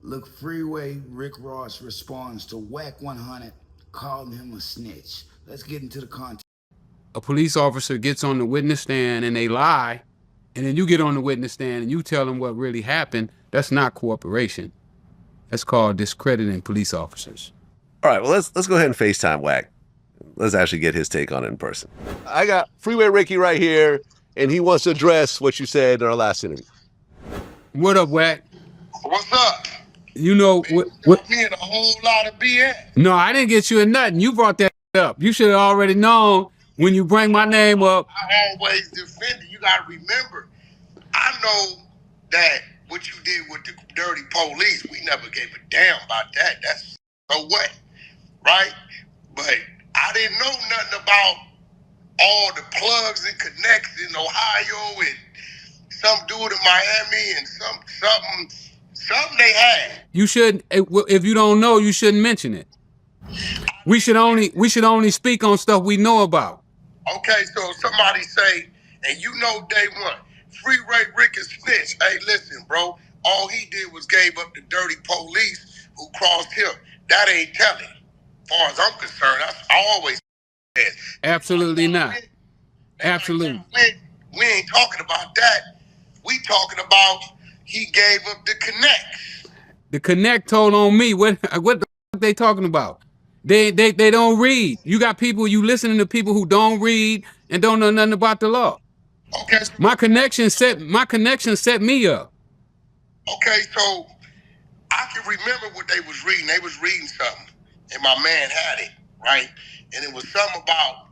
Look, Freeway, Rick Ross responds to Wack 100, calling him a snitch. Let's get into the content. A police officer gets on the witness stand and they lie, and then you get on the witness stand and you tell them what really happened. That's not cooperation. That's called discrediting police officers. All right, well, let's go ahead and FaceTime Wack. Let's actually get his take on it in person. I got Freeway Ricky right here, and he wants to address what you said in our last interview. What up, Wack? What's up? You know what? Me in a whole lot of BS. No, I didn't get you in nothing. You brought that up. You should have already known when you bring my name up. I always defend it. You gotta remember, I know that what you did with the dirty police, we never gave a damn about that. That's so what, right? But I didn't know nothing about all the plugs and connects in Ohio and some dude in Miami and something they had. You should, if you don't know, you shouldn't mention it. We should only speak on stuff we know about. Okay, so somebody say, and you know day one, Freeway Rick is Snitch. Hey, listen, bro, all he did was gave up the dirty police who crossed him. That ain't telling. As far as I'm concerned, that's always said. Absolutely not. Absolutely. We ain't talking about that. We talking about he gave up the connects. The connect told on me. What the fuck they talking about? They don't read. You got people, you listening to people who don't read and don't know nothing about the law. Okay. My connection set me up. Okay, so I can remember what they was reading. They was reading something, and my man had it, right? And it was something about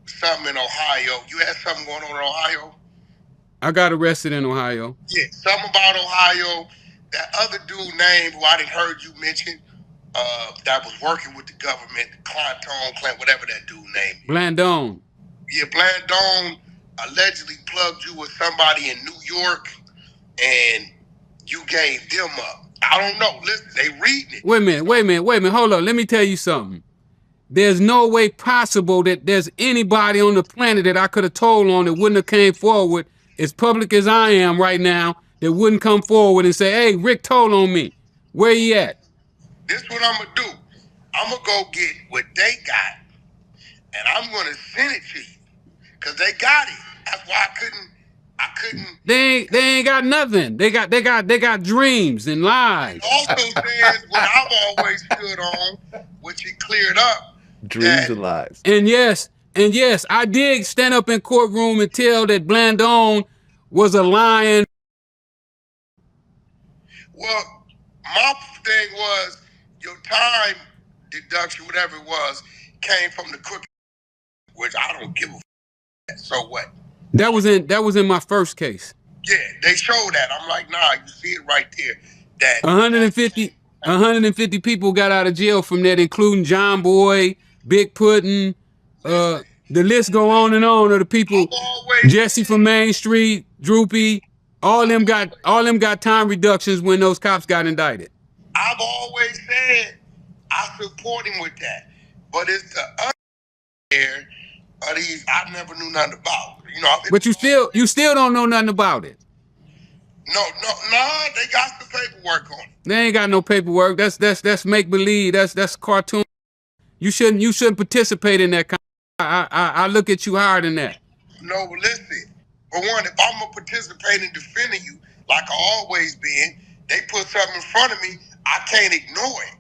something in Ohio. You had something going on in Ohio? I got arrested in Ohio. Yeah, something about Ohio. That other dude name who I didn't heard you mention, that was working with the government, Clint, whatever that dude name is. Blandone. Yeah, Blandone allegedly plugged you with somebody in New York, and you gave them up. I don't know. Listen, they reading it. Wait a minute. Hold on. Let me tell you something. There's no way possible that there's anybody on the planet that I could have told on that wouldn't have came forward as public as I am right now, that wouldn't come forward and say, hey, Rick told on me. Where he at? This is what I'm going to do. I'm going to go get what they got, and I'm going to send it to you, because they got it. That's why I couldn't. They ain't got nothing. They got dreams and lies. It also says what I've always stood on, which he cleared up. Dreams and lies. And yes, I did stand up in courtroom and tell that Blandone was a lion. Well, my thing was your time deduction, whatever it was, came from the crooked, which I don't give a f. So what? That was in my first case. Yeah, they showed that. I'm like, nah, you see it right there. That 150 people got out of jail from that, including John Boy, Big Puddin', the list go on and on of the people. Jesse from Main Street, Droopy, all them got time reductions when those cops got indicted. I've always said I support him with that, but it's the other there of these I never knew nothing about. You know, but you still don't know nothing about it. No, they got the paperwork on it. They ain't got no paperwork. That's make believe. That's cartoon. You shouldn't participate in that. I look at you higher than that. No, but listen. For one, if I'm gonna participate in defending you, like I always been, they put something in front of me, I can't ignore it.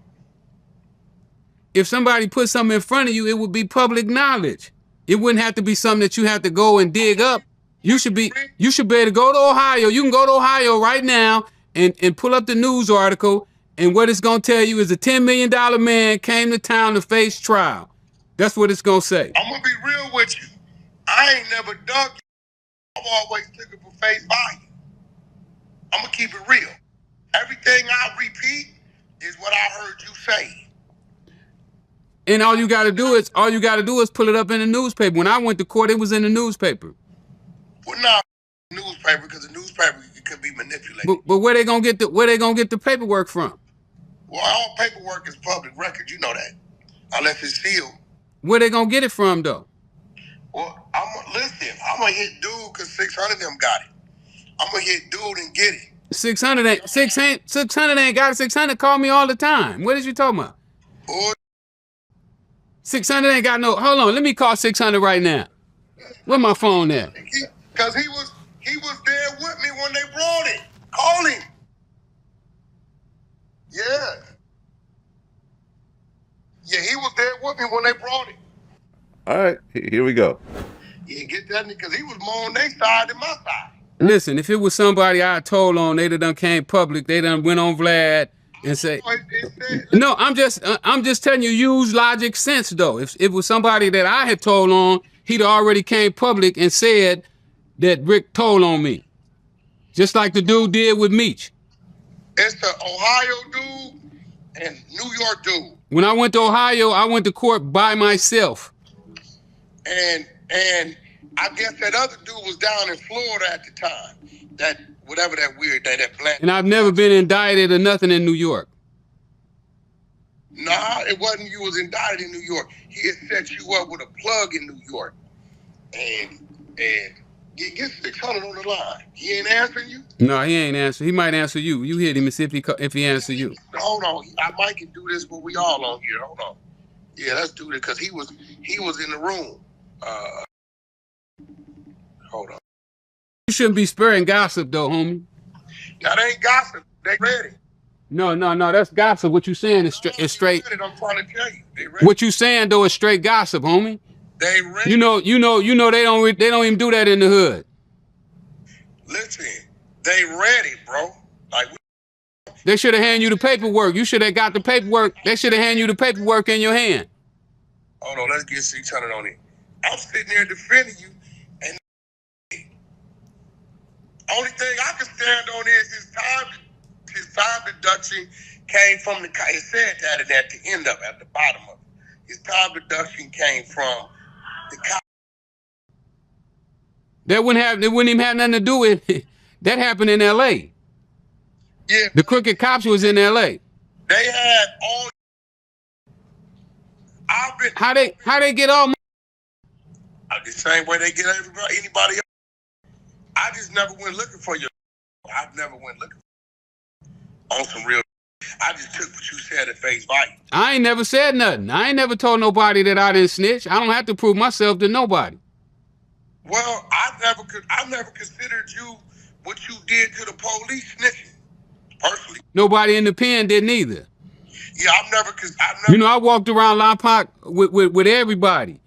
If somebody put something in front of you, it would be public knowledge. It wouldn't have to be something that you have to go and dig up. You should be able to go to Ohio. You can go to Ohio right now and pull up the news article, and what it's gonna tell you is a $10 million man came to town to face trial. That's what it's gonna say. I'm gonna be real with you. I ain't never dug you. I've always took it for face value. I'm gonna keep it real. Everything I repeat is what I heard you say. And all you gotta do is pull it up in the newspaper. When I went to court, it was in the newspaper. Well, not newspaper, because the newspaper could be manipulated. But where they gonna get the paperwork from? Well, all paperwork is public record. You know that, unless it's sealed. Where they gonna get it from, though? Well, I'm gonna hit dude because 600 of them got it. I'm gonna hit dude and get it. 600 ain't 600 ain't got it. 600 call me all the time. What is you talking about? Boy, 600 ain't got no. Hold on, let me call 600 right now. Where my phone at? because he was there with me when they brought it. Call him. Yeah. Yeah, he was there with me when they brought it. All right, here we go. Yeah, get that because he was more on their side than my side. Listen, if it was somebody I told on, they done came public. They done went on Vlad and say, no, I'm just telling you, use logic sense though. If it was somebody that I had told on, he'd already came public and said that Rick told on me. Just like the dude did with Meech. It's the Ohio dude and New York dude. When I went to Ohio, I went to court by myself. And I guess that other dude was down in Florida at the time. That whatever that weird day, that black. And I've never been indicted or nothing in New York. Nah, it wasn't you was indicted in New York. He had set you up with a plug in New York. And get 600 on the line. He ain't answering you? No, he ain't answer. He might answer you. You hit him and see if he answer you. Hold on. I might can do this, but we all on here. Hold on. Yeah, let's do this because he was in the room. Hold on. You shouldn't be sparing gossip though, homie. That ain't gossip. They ready. No, that's gossip. What you saying is straight. I'm trying to tell you. They ready. What you saying though is straight gossip, homie. They ready. You know they don't even do that in the hood. Listen, they ready, bro. Like they should have handed you the paperwork. You should have got the paperwork. They should have handed you the paperwork in your hand. Hold on, let's get 600 on it. I'm sitting there defending you, and only thing I can stand on is his time deduction came from the. It said that at the end of it, at the bottom of it. His time deduction came from the. It wouldn't even have nothing to do with it. That happened in L.A. Yeah, the crooked cops was in L.A. They had all. How they get all? The same way they get anybody else. I just never went looking for you. I never went looking for you. On some real. I just took what you said at face value. I ain't never said nothing. I ain't never told nobody that I didn't snitch. I don't have to prove myself to nobody. Well, I never considered you what you did to the police snitching. Personally. Nobody in the pen didn't either. Yeah, I've never. You know, I walked around Lompoc with everybody.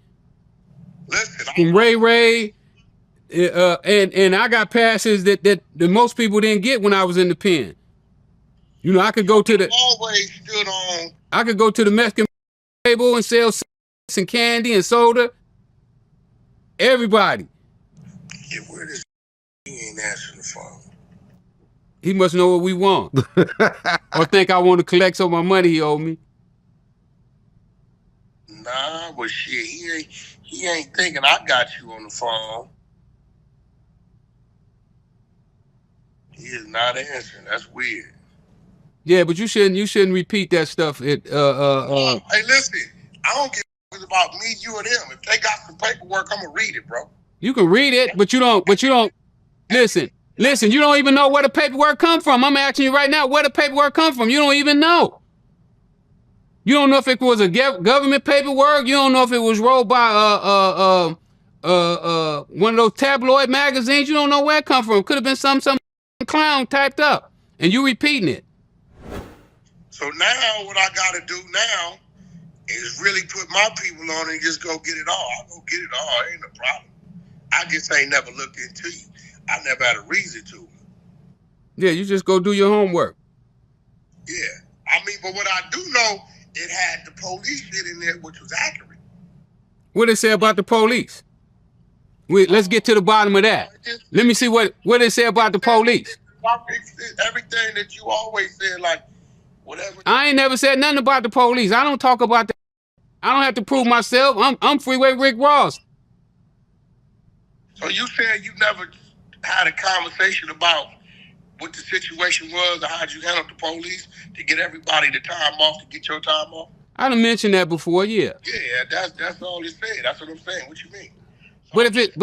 Listen, from Ray, and I got passes that most people didn't get when I was in the pen. You know, I could go to the. Always stood on. I could go to the Mexican table and sell and candy and soda. Everybody. Yeah, where this? He ain't answering the phone. He must know what we want, or think I want to collect some of my money he owed me. Nah, but shit, he ain't thinking I got you on the phone. He is not answering. That's weird. Yeah, but you shouldn't repeat that stuff. Hey, listen, I don't give a about me, you, or them. If they got some paperwork, I'm gonna read it, bro. You can read it, but you don't. Listen. You don't even know where the paperwork come from. I'm asking you right now, where the paperwork come from? You don't even know. You don't know if it was a government paperwork. You don't know if it was rolled by one of those tabloid magazines. You don't know where it come from. Could have been some clown typed up, and you repeating it. So now what I gotta do now is really put my people on and just go get it all. I'll go get it all. Ain't no problem. I just ain't never looked into you. I never had a reason to. Yeah, you just go do your homework. Yeah. I mean, but what I do know, it had the police shit in there, which was accurate. What did it say about the police? Let's get to the bottom of that. Let me see what it say about the police. Everything that you always said, like, whatever. I ain't never said nothing about the police. I don't talk about that. I don't have to prove myself. I'm Freeway Rick Ross. So you said you never had a conversation about what the situation was or how'd you handle the police to get everybody the time off, to get your time off? I done mentioned that before, yeah. Yeah, that's all it said. That's what I'm saying. What you mean? But if it,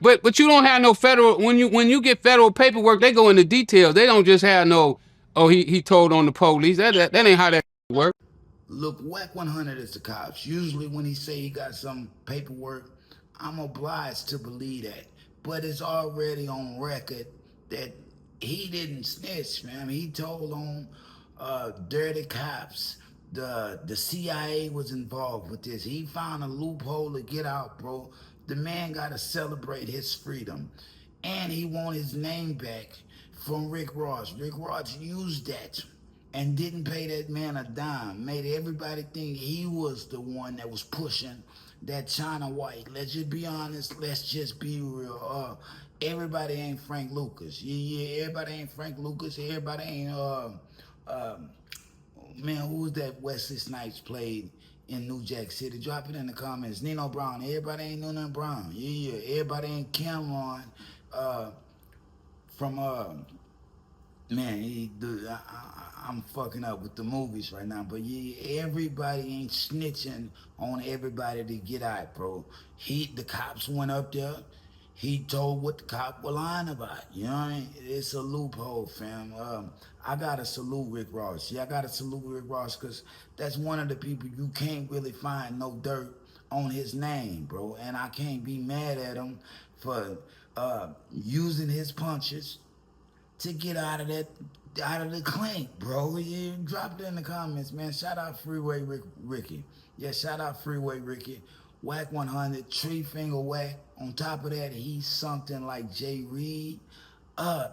but you don't have no federal. When you get federal paperwork, they go into details. They don't just have no. Oh, he told on the police. That ain't how that works. Look, Wack 100 is the cops. Usually when he say he got some paperwork, I'm obliged to believe that. But it's already on record that he didn't snitch, man. He told on dirty cops. The CIA was involved with this. He found a loophole to get out, bro. The man got to celebrate his freedom. And he want his name back from Rick Ross. Rick Ross used that and didn't pay that man a dime. Made everybody think he was the one that was pushing that China White. Let's just be honest. Let's just be real. Everybody ain't Frank Lucas. Yeah, everybody ain't Frank Lucas. Everybody ain't, man, who was that Wesley Snipes played in New Jack City? Drop it in the comments. Nino Brown. Everybody ain't Nino Brown. Yeah. Everybody ain't Cameron from, man, I'm fucking up with the movies right now, but yeah, everybody ain't snitching on everybody to get out, bro. The cops went up there. He told what the cop were lying about. You know what I mean? It's a loophole, fam. I gotta salute Rick Ross. Yeah, I gotta salute Rick Ross because that's one of the people you can't really find no dirt on his name, bro. And I can't be mad at him for using his punches to get out of the clink, bro. Yeah, drop it in the comments, man. Shout out Freeway Ricky. Yeah, shout out Freeway Ricky. Wack 100, tree finger Wack. On top of that, he's something like Jay Reed.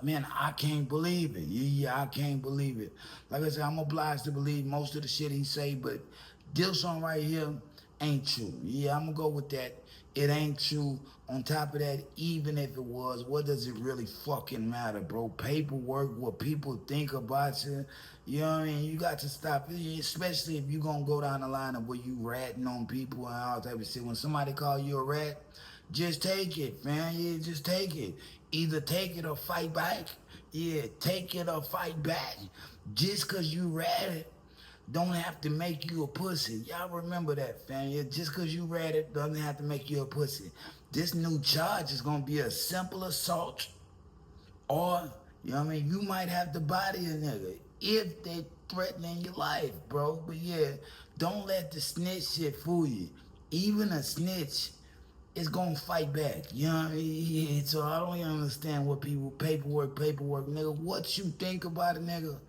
Man, I can't believe it. Yeah, I can't believe it. Like I said, I'm obliged to believe most of the shit he say, but this one right here ain't true. Yeah, I'm gonna go with that. It ain't true. On top of that, even if it was, what does it really fucking matter, bro? Paperwork, what people think about you. You know what I mean? You got to stop, especially if you're going to go down the line of where you ratting on people and all type of shit. When somebody call you a rat, just take it, man. Yeah, just take it. Either take it or fight back. Yeah, take it or fight back. Just because you ratted don't have to make you a pussy. Y'all remember that, fam. Yeah, just because you ratted doesn't have to make you a pussy. This new charge is going to be a simple assault. Or, you know what I mean, you might have to body a nigga if they threatening your life, bro. But yeah, don't let the snitch shit fool you. Even a snitch is going to fight back. You know what I mean? Yeah, so I don't even understand what people, paperwork, nigga. What you think about a nigga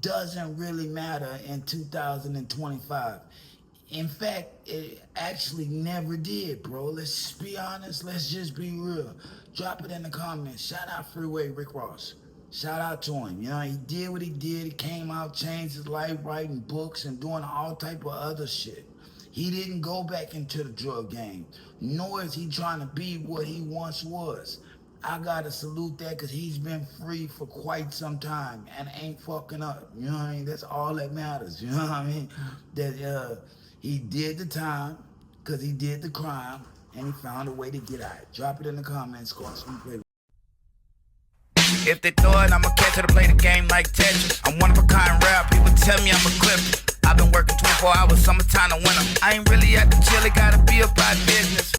doesn't really matter in 2025. In fact, it actually never did, bro. Let's just be honest. Let's just be real. Drop it in the comments. Shout out Freeway Rick Ross. Shout out to him. You know, he did what he did. He came out, changed his life, writing books and doing all type of other shit. He didn't go back into the drug game, nor is he trying to be what he once was. I gotta salute that because he's been free for quite some time and ain't fucking up. You know what I mean? That's all that matters. You know what I mean? That he did the time because he did the crime and he found a way to get out. Drop it in the comments. If they throw it, I'ma catch it to play the game like Tetris. I'm one of a kind rap, people tell me I'm a clip. I've been working 24 hours, summertime to winter. I ain't really at the chill, it gotta be about business.